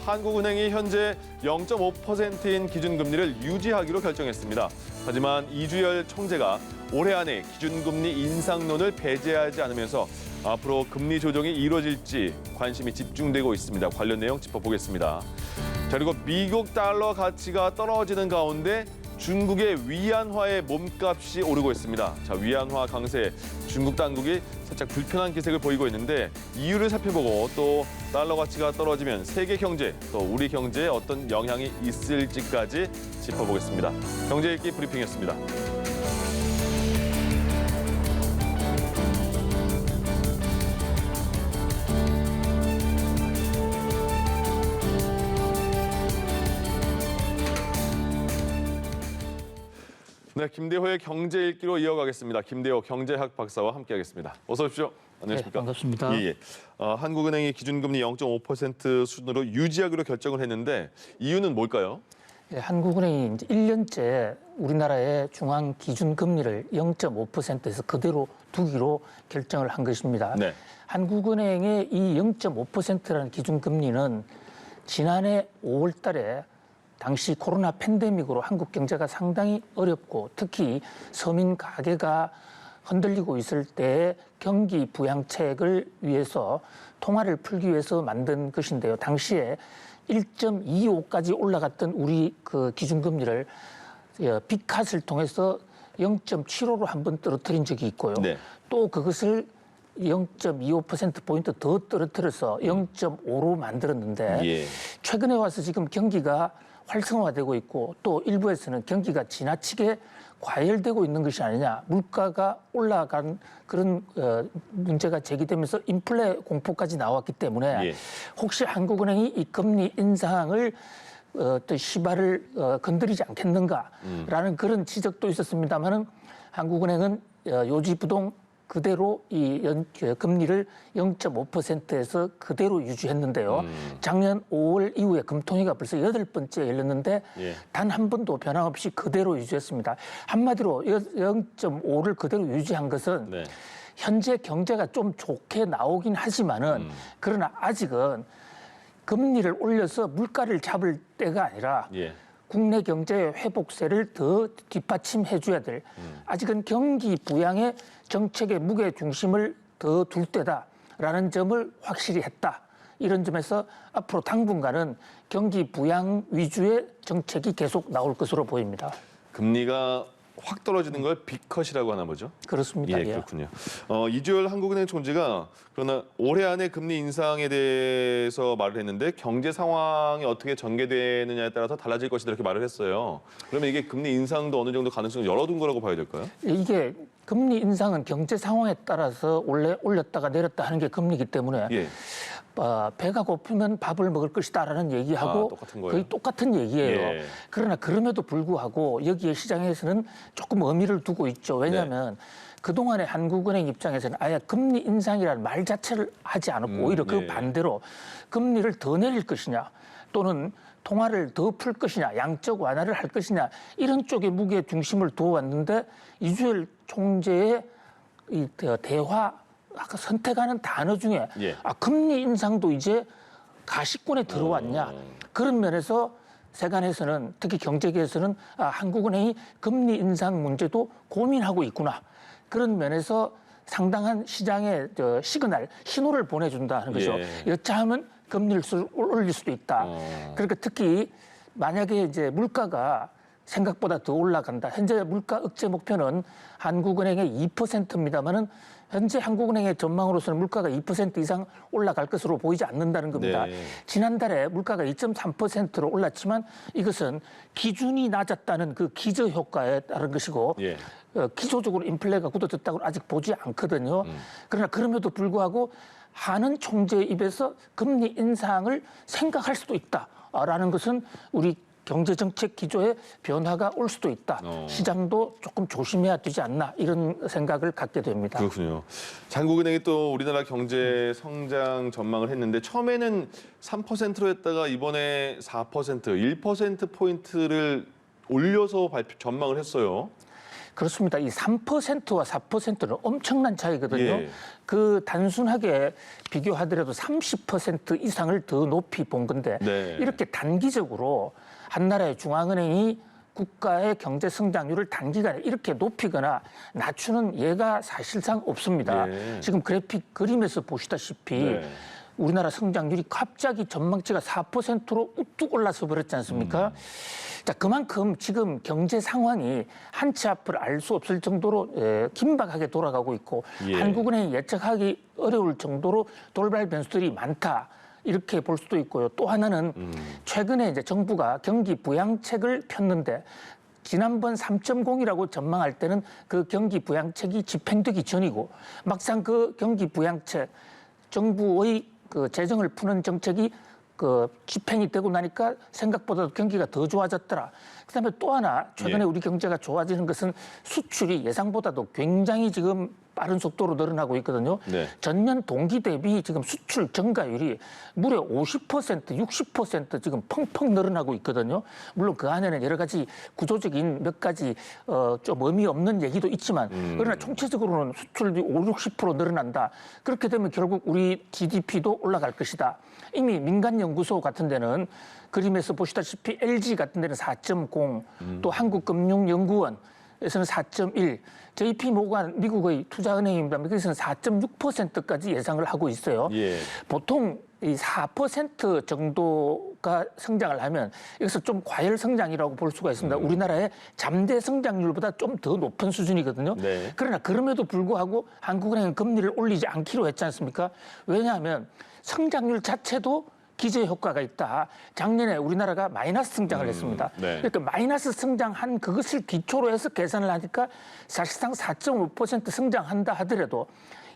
한국은행이 현재 0.5%인 기준금리를 유지하기로 결정했습니다. 하지만 이주열 총재가 올해 안에 기준금리 인상론을 배제하지 않으면서 앞으로 금리 조정이 이루어질지 관심이 집중되고 있습니다. 관련 내용 짚어보겠습니다. 자, 그리고 미국 달러 가치가 떨어지는 가운데 중국의 위안화의 몸값이 오르고 있습니다. 자, 위안화 강세, 중국 당국이 살짝 불편한 기색을 보이고 있는데 이유를 살펴보고 또 달러 가치가 떨어지면 세계 경제, 또 우리 경제에 어떤 영향이 있을지까지 짚어보겠습니다. 경제 읽기 브리핑이었습니다. 네, 김대호의 경제 읽기로 이어가겠습니다. 김대호 경제학 박사와 함께하겠습니다. 어서 오십시오. 안녕하십니까? 네, 반갑습니다. 예. 한국은행이 기준금리 0.5% 수준으로 유지하기로 결정을 했는데 이유는 뭘까요? 예, 한국은행이 이제 1년째 우리나라의 중앙 기준금리를 0.5%에서 그대로 두기로 결정을 한 것입니다. 네. 한국은행의 이 0.5%라는 기준금리는 지난해 5월 달에 당시 코로나 팬데믹으로 한국 경제가 상당히 어렵고 특히 서민 가계가 흔들리고 있을 때 경기 부양책을 위해서 통화를 풀기 위해서 만든 것인데요. 당시에 1.25까지 올라갔던 우리 그 기준금리를 빅컷을 통해서 0.75로 한번 떨어뜨린 적이 있고요. 네. 또 그것을 0.25%포인트 더 떨어뜨려서 0.5로 만들었는데 예. 최근에 와서 지금 경기가 활성화되고 있고 또 일부에서는 경기가 지나치게 과열되고 있는 것이 아니냐, 물가가 올라간 그런 문제가 제기되면서 인플레 공포까지 나왔기 때문에 예. 혹시 한국은행이 이 금리 인상을 또 시발을 건드리지 않겠는가라는 그런 지적도 있었습니다만은 한국은행은 요지부동 그대로 이 금리를 0.5%에서 그대로 유지했는데요. 작년 5월 이후에 금통위가 벌써 8번째 열렸는데 예. 단 한 번도 변함없이 그대로 유지했습니다. 한마디로 0.5를 그대로 유지한 것은 네. 현재 경제가 좀 좋게 나오긴 하지만은 그러나 아직은 금리를 올려서 물가를 잡을 때가 아니라 예. 국내 경제의 회복세를 더 뒷받침해 줘야 될 아직은 경기 부양의 정책의 무게 중심을 더 둘 때다라는 점을 확실히 했다. 이런 점에서 앞으로 당분간은 경기 부양 위주의 정책이 계속 나올 것으로 보입니다. 금리가 확 떨어지는 걸 빅컷이라고 하나 보죠? 그렇습니다. 예, 그렇군요. 이주열 한국은행 총재가 그러나 올해 안에 금리 인상에 대해서 말을 했는데 경제 상황이 어떻게 전개되느냐에 따라서 달라질 것이다 이렇게 말을 했어요. 그러면 이게 금리 인상도 어느 정도 가능성을 열어둔 거라고 봐야 될까요? 이게 금리 인상은 경제 상황에 따라서 원래 올렸다가 내렸다 하는 게 금리이기 때문에 예. 배가 고프면 밥을 먹을 것이다라는 얘기하고 똑같은 거예요? 거의 똑같은 얘기예요. 예. 그러나 그럼에도 불구하고 여기에 시장에서는 조금 의미를 두고 있죠. 왜냐하면 그동안의 한국은행 입장에서는 아예 금리 인상이라는 말 자체를 하지 않았고 오히려 그 예. 반대로 금리를 더 내릴 것이냐 또는 통화를 더 풀 것이냐, 양적 완화를 할 것이냐 이런 쪽에 무게 중심을 두어왔는데 이주열 총재의 이 대화 아까 선택하는 단어 중에 예. 금리 인상도 이제 가시권에 들어왔냐 그런 면에서 세간에서는 특히 경제계에서는 한국은행이 금리 인상 문제도 고민하고 있구나 그런 면에서 상당한 시장의 시그널 신호를 보내준다는 거죠. 예. 여차하면 금리를 올릴 수도 있다. 그러니까 특히 만약에 이제 물가가 생각보다 더 올라간다. 현재 물가 억제 목표는 한국은행의 2%입니다만은 현재 한국은행의 전망으로서는 물가가 2% 이상 올라갈 것으로 보이지 않는다는 겁니다. 네. 지난달에 물가가 2.3%로 올랐지만 이것은 기준이 낮았다는 그 기저 효과에 따른 것이고 예. 기초적으로 인플레가 굳어졌다고 아직 보지 않거든요. 그러나 그럼에도 불구하고 하는 총재의 입에서 금리 인상을 생각할 수도 있다라는 것은 우리 경제정책 기조에 변화가 올 수도 있다. 시장도 조금 조심해야 되지 않나 이런 생각을 갖게 됩니다. 그렇군요. 한국은행이 또 우리나라 경제 성장 전망을 했는데 처음에는 3%로 했다가 이번에 4%, 1%포인트를 올려서 전망을 했어요. 그렇습니다. 이 3%와 4%는 엄청난 차이거든요. 예. 그 단순하게 비교하더라도 30% 이상을 더 높이 본 건데 네. 이렇게 단기적으로 한 나라의 중앙은행이 국가의 경제 성장률을 단기간에 이렇게 높이거나 낮추는 예가 사실상 없습니다. 예. 지금 그래픽 그림에서 보시다시피 네. 우리나라 성장률이 갑자기 전망치가 4%로 우뚝 올라서 버렸지 않습니까? 자, 그만큼 지금 경제 상황이 한치 앞을 알 수 없을 정도로 긴박하게 돌아가고 있고 예. 한국은행이 예측하기 어려울 정도로 돌발 변수들이 많다. 이렇게 볼 수도 있고요. 또 하나는 최근에 이제 정부가 경기 부양책을 폈는데 지난번 3.0이라고 전망할 때는 그 경기 부양책이 집행되기 전이고 막상 그 경기 부양책 정부의 그 재정을 푸는 정책이 그 집행이 되고 나니까 생각보다 경기가 더 좋아졌더라. 그다음에 또 하나 최근에 예. 우리 경제가 좋아지는 것은 수출이 예상보다도 굉장히 지금 빠른 속도로 늘어나고 있거든요. 네. 전년 동기 대비 지금 수출 증가율이 무려 50%, 60% 지금 펑펑 늘어나고 있거든요. 물론 그 안에는 여러 가지 구조적인 몇 가지 좀 의미 없는 얘기도 있지만 그러나 총체적으로는 수출이 50, 60% 늘어난다. 그렇게 되면 결국 우리 GDP도 올라갈 것이다. 이미 민간연구소 같은 데는 그림에서 보시다시피 LG 같은 데는 4.0, 또 한국금융연구원에서는 4.1, JP 모간 미국의 투자은행입니다. 여기서는 4.6%까지 예상을 하고 있어요. 예. 보통 이 4% 정도가 성장을 하면 여기서 좀 과열 성장이라고 볼 수가 있습니다. 우리나라의 잠재 성장률보다 좀 더 높은 수준이거든요. 네. 그러나 그럼에도 불구하고 한국은행은 금리를 올리지 않기로 했지 않습니까? 왜냐하면 성장률 자체도 기저 효과가 있다. 작년에 우리나라가 마이너스 성장을 했습니다. 네. 그러니까 마이너스 성장한 그것을 기초로 해서 계산을 하니까 사실상 4.5% 성장한다 하더라도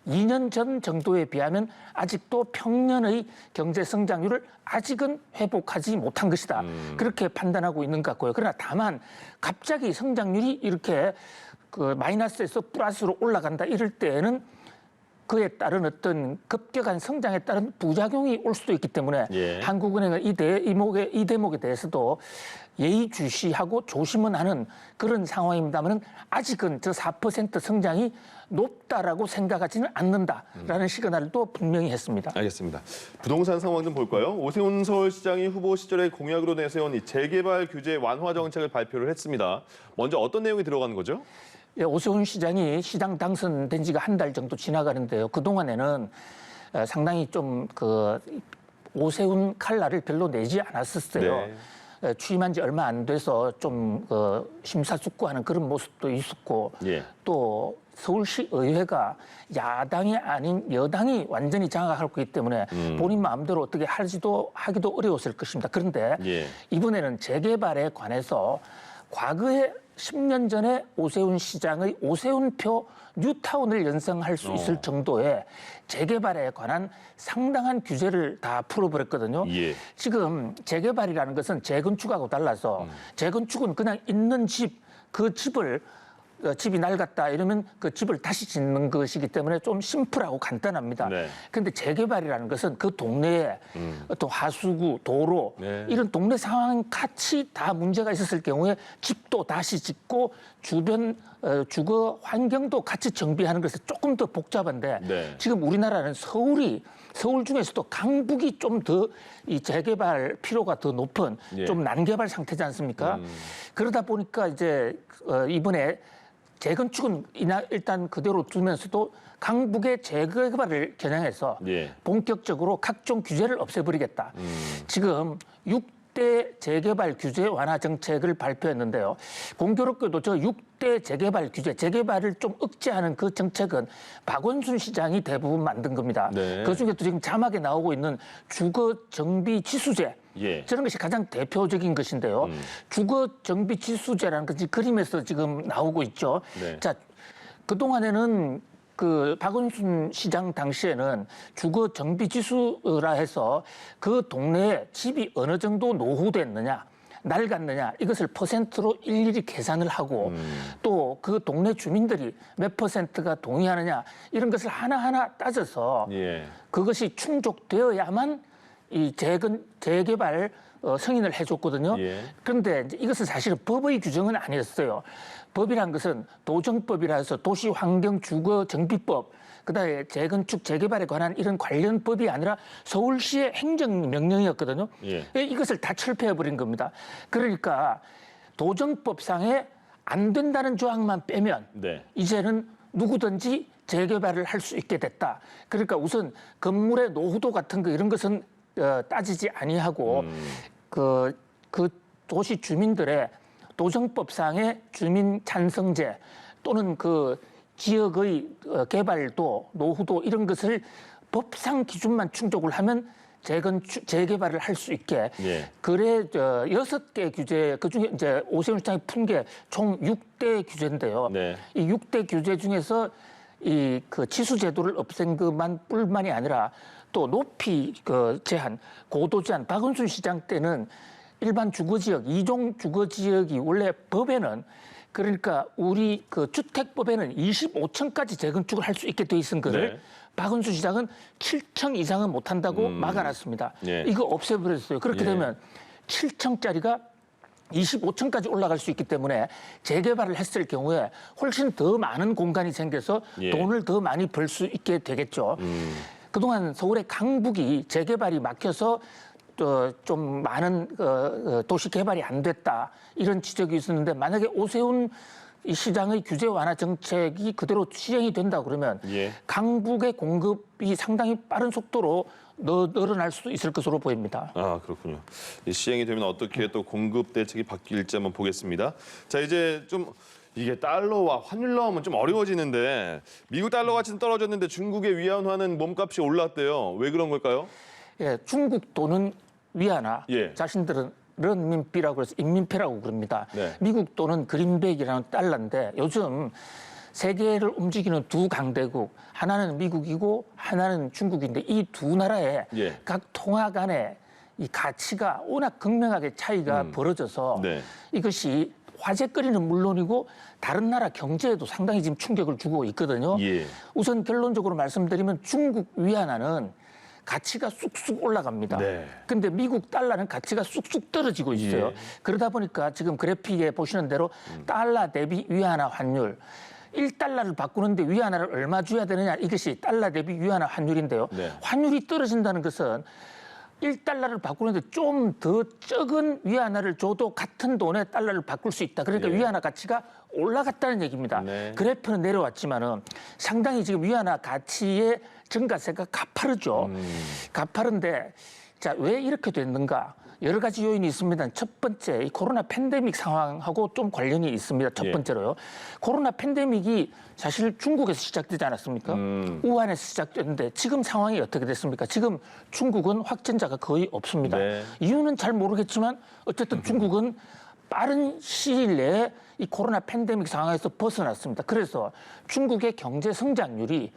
2년 전 정도에 비하면 아직도 평년의 경제 성장률을 아직은 회복하지 못한 것이다. 그렇게 판단하고 있는 것 같고요. 그러나 다만 갑자기 성장률이 이렇게 그 마이너스에서 플러스로 올라간다 이럴 때에는 그에 따른 어떤 급격한 성장에 따른 부작용이 올 수도 있기 때문에 예. 한국은행은 이 대목에 대해서도 예의주시하고 조심은 하는 그런 상황입니다만 아직은 저 4% 성장이 높다라고 생각하지는 않는다라는 시그널도 분명히 했습니다. 알겠습니다. 부동산 상황 좀 볼까요? 오세훈 서울시장이 후보 시절에 공약으로 내세운 이 재개발 규제 완화 정책을 발표를 했습니다. 먼저 어떤 내용이 들어가는 거죠? 예, 오세훈 시장이 시장 당선된 지가 한 달 정도 지나가는데요. 그동안에는 상당히 좀 그 오세훈 칼날을 별로 내지 않았었어요. 네. 취임한 지 얼마 안 돼서 좀 심사숙고하는 그런 모습도 있었고 예. 또 서울시 의회가 야당이 아닌 여당이 완전히 장악하고 있기 때문에 본인 마음대로 어떻게 하기도 어려웠을 것입니다. 그런데 예. 이번에는 재개발에 관해서 과거에 10년 전에 오세훈 시장의 오세훈표 뉴타운을 연상할 수 있을 정도의 재개발에 관한 상당한 규제를 다 풀어버렸거든요. 예. 지금 재개발이라는 것은 재건축하고 달라서 재건축은 그냥 있는 집, 그 집을 집이 낡았다 이러면 그 집을 다시 짓는 것이기 때문에 좀 심플하고 간단합니다. 네. 그런데 재개발이라는 것은 그 동네에 어떤 하수구, 도로 네. 이런 동네 상황 같이 다 문제가 있었을 경우에 집도 다시 짓고 주변 주거 환경도 같이 정비하는 것이 조금 더 복잡한데 네. 지금 우리나라는 서울 중에서도 강북이 좀 더 이 재개발 필요가 더 높은 예. 좀 난개발 상태지 않습니까? 그러다 보니까 이제 이번에 재건축은 일단 그대로 두면서도 강북의 재개발을 겨냥해서 예. 본격적으로 각종 규제를 없애버리겠다. 지금 6대 재개발 규제 완화 정책을 발표했는데요. 공교롭게도 저 6대 재개발 규제, 재개발을 좀 억제하는 그 정책은 박원순 시장이 대부분 만든 겁니다. 네. 그중에도 지금 자막에 나오고 있는 주거 정비 지수제. 예. 저런 것이 가장 대표적인 것인데요. 주거 정비 지수제라는 것이 그림에서 지금 나오고 있죠. 네. 자, 그동안에는 그 박원순 시장 당시에는 주거 정비 지수라 해서 그 동네에 집이 어느 정도 노후됐느냐, 낡았느냐 이것을 퍼센트로 일일이 계산을 하고 또 그 동네 주민들이 몇 퍼센트가 동의하느냐 이런 것을 하나하나 따져서 예. 그것이 충족되어야만 이 재개발 승인을 해줬거든요. 예. 그런데 이제 이것은 사실은 법의 규정은 아니었어요. 법이란 것은 도정법이라 해서 도시환경주거정비법, 그다음에 재건축 재개발에 관한 이런 관련 법이 아니라 서울시의 행정명령이었거든요. 예. 이것을 다 철폐해버린 겁니다. 그러니까 도정법상에 안 된다는 조항만 빼면 네. 이제는 누구든지 재개발을 할 수 있게 됐다. 그러니까 우선 건물의 노후도 같은 거 이런 것은 따지지 아니하고 그 도시 주민들의 도정법상의 주민 찬성제 또는 그 지역의 개발도 노후도 이런 것을 법상 기준만 충족을 하면 재개발을 할 수 있게 예. 그래 6개 규제 그중에 이제 오세훈 시장이 푼 게 총 6대 규제인데요. 네. 이 6대 규제 중에서 이 그 치수 제도를 없앤 것뿐만이 아니라 또 높이 그 제한, 고도 제한. 박은순 시장 때는 일반 주거지역, 2종 주거지역이 원래 법에는 그러니까 우리 그 주택법에는 25층까지 재건축을 할 수 있게 돼 있은 거를 네. 박은순 시장은 7층 이상은 못 한다고 막아놨습니다. 예. 이거 없애버렸어요. 그렇게 예. 되면 7층짜리가 25층까지 올라갈 수 있기 때문에 재개발을 했을 경우에 훨씬 더 많은 공간이 생겨서 예. 돈을 더 많이 벌 수 있게 되겠죠. 그동안 서울의 강북이 재개발이 막혀서 좀 많은 도시 개발이 안 됐다 이런 지적이 있었는데 만약에 오세훈 이 시장의 규제 완화 정책이 그대로 시행이 된다 그러면 예. 강북의 공급이 상당히 빠른 속도로 늘어날 수 있을 것으로 보입니다. 아, 그렇군요. 이 시행이 되면 어떻게 또 공급 대책이 바뀔지 한번 보겠습니다. 자, 이제 좀 이게 달러와 환율 나오면 좀 어려워지는데 미국 달러 가치는 떨어졌는데 중국의 위안화는 몸값이 올랐대요. 왜 그런 걸까요? 예, 중국 돈은 위안화, 예. 자신들은 런민비라고 해서 인민폐라고 그럽니다. 네. 미국 돈은 그린백이라는 달러인데 요즘 세계를 움직이는 두 강대국, 하나는 미국이고 하나는 중국인데 이 두 나라의 예. 각 통화 간의 이 가치가 워낙 극명하게 차이가 벌어져서 네. 이것이 화제거리는 물론이고 다른 나라 경제에도 상당히 지금 충격을 주고 있거든요. 예. 우선 결론적으로 말씀드리면 중국 위안화는 가치가 쑥쑥 올라갑니다. 네. 근데 미국 달러는 가치가 쑥쑥 떨어지고 있어요. 예. 그러다 보니까 지금 그래픽에 보시는 대로 달러 대비 위안화 환율 1달러를 바꾸는데 위안화를 얼마 줘야 되느냐 이것이 달러 대비 위안화 환율인데요. 네. 환율이 떨어진다는 것은 1달러를 바꾸는데 좀 더 적은 위안화를 줘도 같은 돈에 달러를 바꿀 수 있다. 그러니까 예. 위안화 가치가 올라갔다는 얘기입니다. 네. 그래프는 내려왔지만은 상당히 지금 위안화 가치의 증가세가 가파르죠. 가파른데 자, 왜 이렇게 됐는가? 여러 가지 요인이 있습니다. 첫 번째, 이 코로나 팬데믹 상황하고 좀 관련이 있습니다. 첫 예. 번째로요. 코로나 팬데믹이 사실 중국에서 시작되지 않았습니까? 우한에서 시작됐는데 지금 상황이 어떻게 됐습니까? 지금 중국은 확진자가 거의 없습니다. 네. 이유는 잘 모르겠지만 어쨌든 중국은 빠른 시일 내에 이 코로나 팬데믹 상황에서 벗어났습니다. 그래서 중국의 경제 성장률이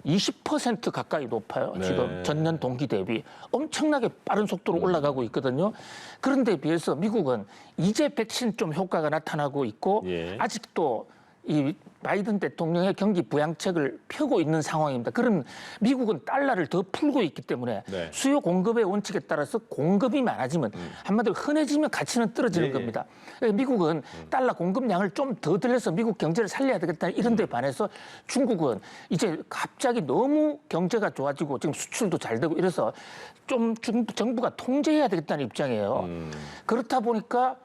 20% 가까이 높아요. 네. 지금 전년 동기 대비 엄청나게 빠른 속도로 올라가고 있거든요. 그런데 비해서 미국은 이제 백신 좀 효과가 나타나고 있고 예. 아직도 이 바이든 대통령의 경기 부양책을 펴고 있는 상황입니다. 그럼 미국은 달러를 더 풀고 있기 때문에 네. 수요 공급의 원칙에 따라서 공급이 많아지면 한마디로 흔해지면 가치는 떨어지는 예. 겁니다. 미국은 달러 공급량을 좀 더 들여서 미국 경제를 살려야 되겠다 이런 데 반해서 중국은 이제 갑자기 너무 경제가 좋아지고 지금 수출도 잘 되고 이래서 좀 정부가 통제해야 되겠다는 입장이에요. 그렇다 보니까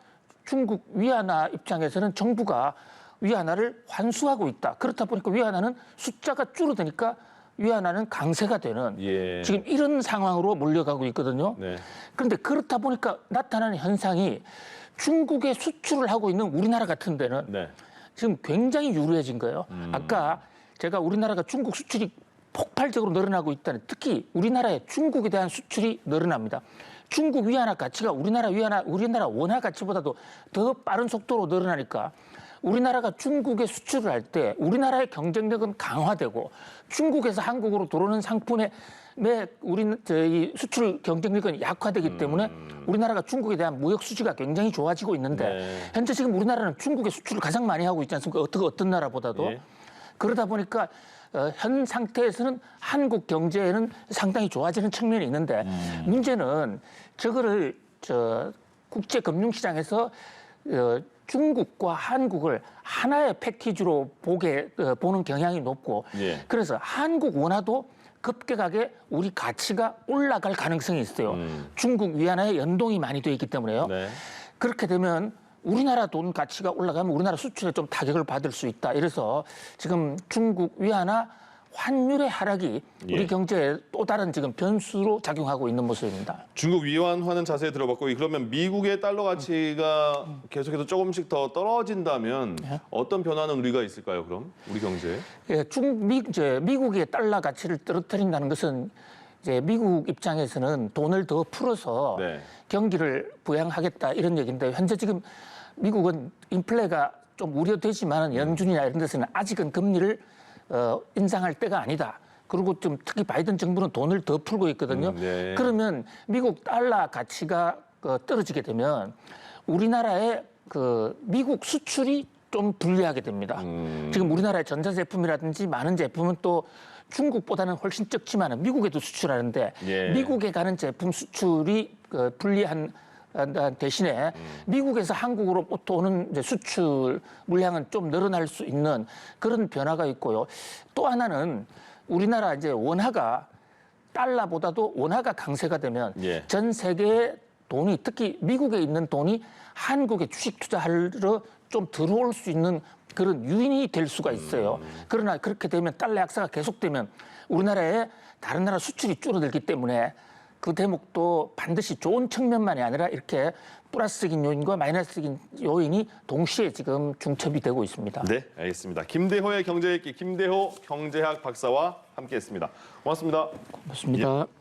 중국 위안화 입장에서는 정부가 위안화를 환수하고 있다. 그렇다 보니까 위안화는 숫자가 줄어드니까 위안화는 강세가 되는 예. 지금 이런 상황으로 몰려가고 있거든요. 네. 그런데 그렇다 보니까 나타나는 현상이 중국에 수출을 하고 있는 우리나라 같은 데는 네. 지금 굉장히 유리해진 거예요. 아까 제가 우리나라가 중국 수출이 폭발적으로 늘어나고 있다는 특히 우리나라의 중국에 대한 수출이 늘어납니다. 중국 위안화 가치가 우리나라 원화 가치보다도 더 빠른 속도로 늘어나니까 우리나라가 중국에 수출을 할 때 우리나라의 경쟁력은 강화되고 중국에서 한국으로 들어오는 상품의 저희 수출 경쟁력은 약화되기 때문에 우리나라가 중국에 대한 무역 수지가 굉장히 좋아지고 있는데 네. 현재 지금 우리나라는 중국에 수출을 가장 많이 하고 있지 않습니까? 어떤 나라보다도. 예. 그러다 보니까 현 상태에서는 한국 경제에는 상당히 좋아지는 측면이 있는데 문제는 저거를 국제 금융시장에서 중국과 한국을 하나의 패키지로 보는 경향이 높고 예. 그래서 한국 원화도 급격하게 우리 가치가 올라갈 가능성이 있어요. 중국 위안화에 연동이 많이 되어 있기 때문에요. 네. 그렇게 되면 우리나라 돈 가치가 올라가면 우리나라 수출에 좀 타격을 받을 수 있다. 이래서 지금 중국 위안화 환율의 하락이 우리 예. 경제에 또 다른 지금 변수로 작용하고 있는 모습입니다. 중국 위안화는 자세히 들어봤고 그러면 미국의 달러 가치가 계속해서 조금씩 더 떨어진다면 어떤 변화는 우리가 있을까요? 그럼 우리 경제에? 예, 미국의 달러 가치를 떨어뜨린다는 것은 이제 미국 입장에서는 돈을 더 풀어서 네. 경기를 부양하겠다 이런 얘기인데 현재 지금 미국은 인플레가 좀 우려되지만 연준이나 이런 데서는 아직은 금리를 인상할 때가 아니다. 그리고 좀 특히 바이든 정부는 돈을 더 풀고 있거든요. 네. 그러면 미국 달러 가치가 떨어지게 되면 우리나라의 미국 수출이 좀 불리하게 됩니다. 지금 우리나라의 전자제품이라든지 많은 제품은 또 중국보다는 훨씬 적지만 미국에도 수출하는데 예. 미국에 가는 제품 수출이 불리한 대신에 미국에서 한국으로 오는 이제 수출 물량은 좀 늘어날 수 있는 그런 변화가 있고요. 또 하나는 우리나라 이제 원화가 달러보다도 원화가 강세가 되면 예. 전 세계의 돈이 특히 미국에 있는 돈이 한국에 주식 투자하러 좀 들어올 수 있는 그런 유인이 될 수가 있어요. 그러나 그렇게 되면 달러 약세가 계속되면 우리나라의 다른 나라 수출이 줄어들기 때문에 그 대목도 반드시 좋은 측면만이 아니라 이렇게 플러스적인 요인과 마이너스적인 요인이 동시에 지금 중첩이 되고 있습니다. 네, 알겠습니다. 김대호의 경제읽기 김대호 경제학 박사와 함께했습니다. 고맙습니다. 고맙습니다. 예.